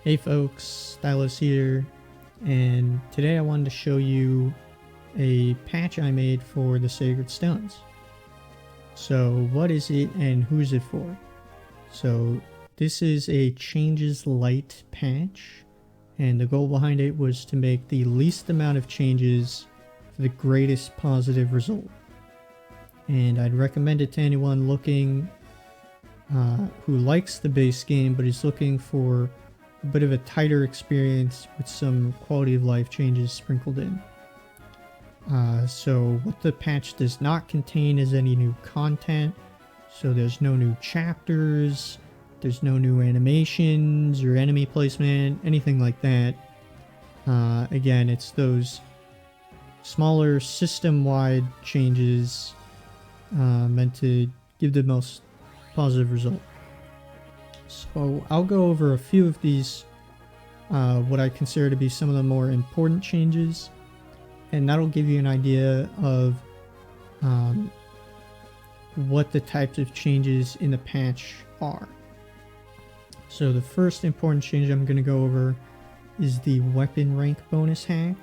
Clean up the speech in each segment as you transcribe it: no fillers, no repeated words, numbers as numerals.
Hey folks, Stylus here, and today I wanted to show you a patch I made for the Sacred Stones. So what is it and who's it for? So this is a Changes Light patch, and the goal behind it was to make the least amount of changes for the greatest positive result. And I'd recommend it to anyone looking who likes the base game but is looking for a bit of a tighter experience with some quality of life changes sprinkled in. So what the patch does not contain is any new content. So there's no new chapters, there's no new animations or enemy placement, anything like that. Again, it's those smaller system-wide changes meant to give the most positive result. So I'll go over a few of these, what I consider to be some of the more important changes, and that'll give you an idea of what the types of changes in the patch are. So the first important change I'm going to go over is the weapon rank bonus hack.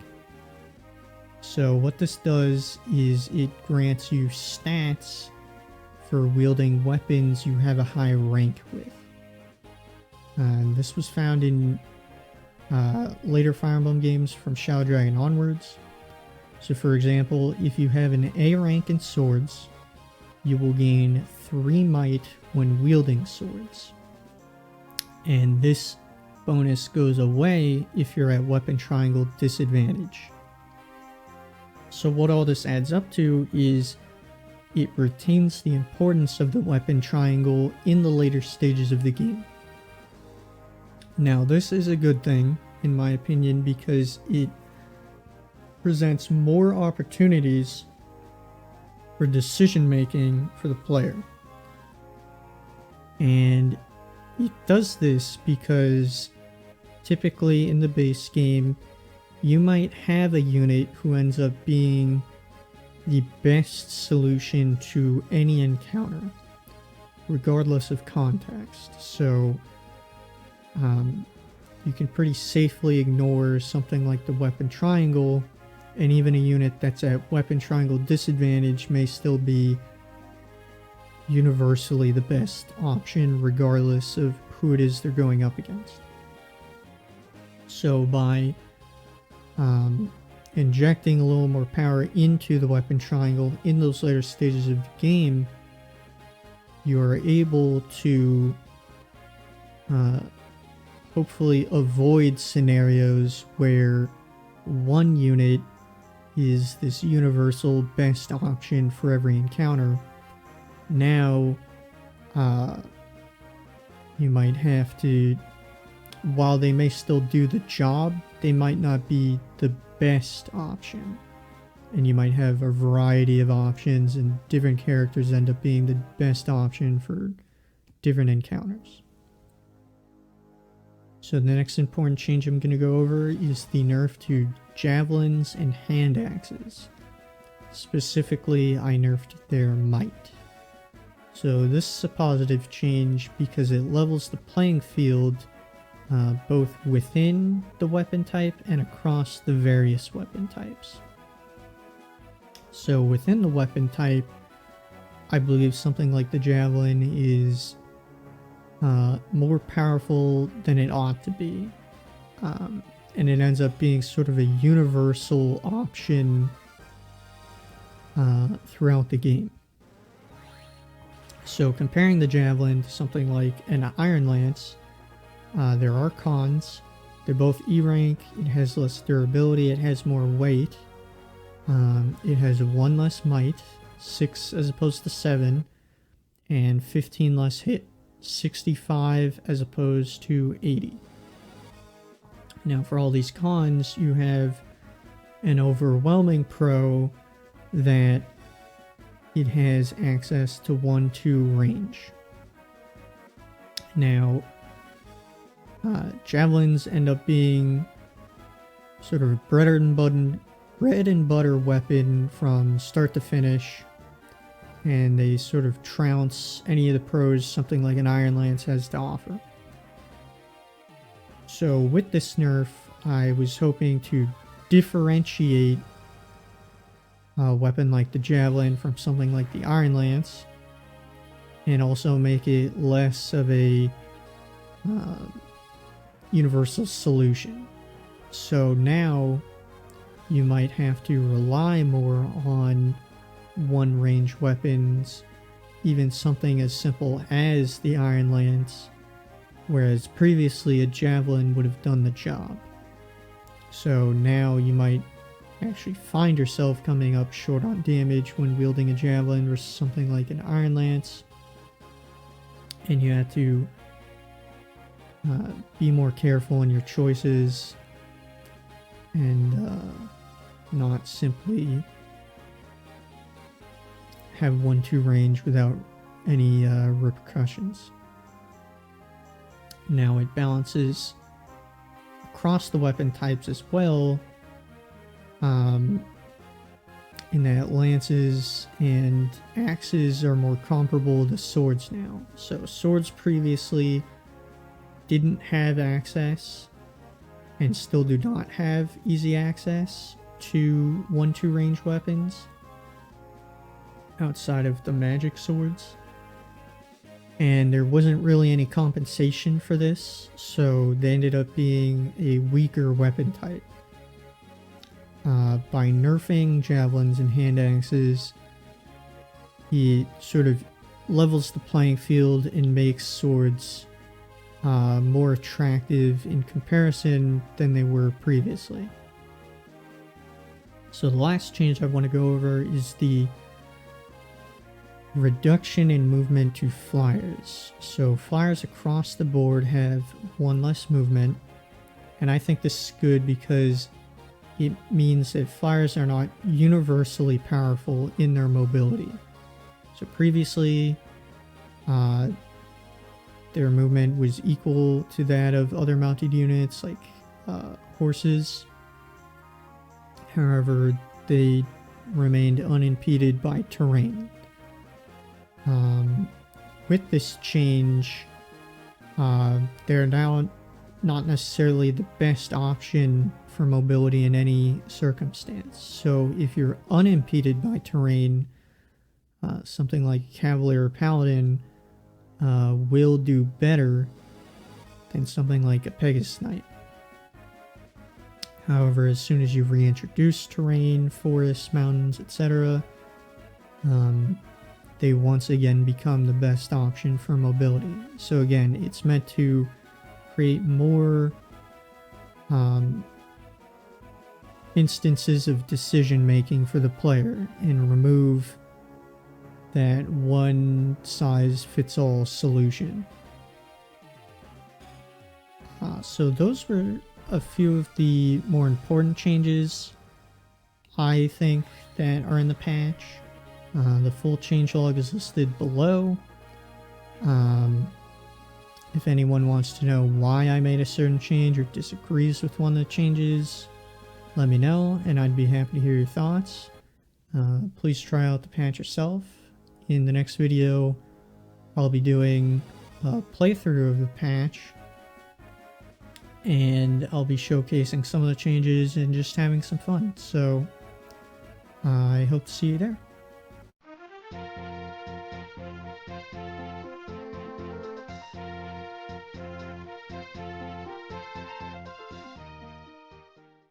So what this does is it grants you stats for wielding weapons you have a high rank with. This was found in later Fire Emblem games from Shadow Dragon onwards. So for example, if you have an A rank in swords, you will gain 3 might when wielding swords. And this bonus goes away if you're at weapon triangle disadvantage. So what all this adds up to is it retains the importance of the weapon triangle in the later stages of the game. Now this is a good thing in my opinion because it presents more opportunities for decision making for the player. And it does this because typically in the base game you might have a unit who ends up being the best solution to any encounter, regardless of context. So you can pretty safely ignore something like the weapon triangle, and even a unit that's at weapon triangle disadvantage may still be universally the best option regardless of who it is they're going up against. So by injecting a little more power into the weapon triangle in those later stages of the game, you are able to hopefully avoid scenarios where one unit is this universal best option for every encounter. Now, you might have to, while they may still do the job, they might not be the best option. And you might have a variety of options, and different characters end up being the best option for different encounters. So the next important change I'm going to go over is the nerf to javelins and hand axes. Specifically, I nerfed their might. So this is a positive change because it levels the playing field both within the weapon type and across the various weapon types. So within the weapon type, I believe something like the javelin is more powerful than it ought to be, and it ends up being sort of a universal option throughout the game. So comparing the javelin to something like an iron lance, there are cons. They're both E rank, it has less durability, it has more weight, it has 1 less might, 6 as opposed to 7, and 15 less hit, 65 as opposed to 80. Now for all these cons, you have an overwhelming pro that it has access to 1-2 range. Now, javelins end up being sort of a bread and butter weapon from start to finish, and they sort of trounce any of the pros something like an Iron Lance has to offer. So with this nerf, I was hoping to differentiate a weapon like the Javelin from something like the Iron Lance, and also make it less of a universal solution. So now you might have to rely more on one range weapons, even something as simple as the Iron Lance, whereas previously a Javelin would have done the job. So now you might actually find yourself coming up short on damage when wielding a Javelin versus something like an Iron Lance, and you have to be more careful in your choices and not simply have 1-2 range without any repercussions. Now it balances across the weapon types as well, in that lances and axes are more comparable to swords now. So swords previously didn't have access and still do not have easy access to 1-2 range weapons outside of the magic swords, and there wasn't really any compensation for this, so they ended up being a weaker weapon type. By nerfing javelins and hand axes, it sort of levels the playing field and makes swords more attractive in comparison than they were previously. So the last change I want to go over is the reduction in movement to flyers. So flyers across the board have 1 less movement, and I think this is good because it means that flyers are not universally powerful in their mobility. So previously, their movement was equal to that of other mounted units like horses. However, they remained unimpeded by terrain. With this change, they're now not necessarily the best option for mobility in any circumstance. So if you're unimpeded by terrain, something like Cavalier or Paladin will do better than something like a Pegasus Knight. However, as soon as you reintroduce terrain, forests, mountains, etc., they once again become the best option for mobility. So again, it's meant to create more instances of decision making for the player and remove that one size fits all solution. So those were a few of the more important changes I think that are in the patch. The full changelog is listed below. If anyone wants to know why I made a certain change or disagrees with one of the changes, let me know and I'd be happy to hear your thoughts. Please try out the patch yourself. In the next video, I'll be doing a playthrough of the patch, and I'll be showcasing some of the changes and just having some fun. So I hope to see you there.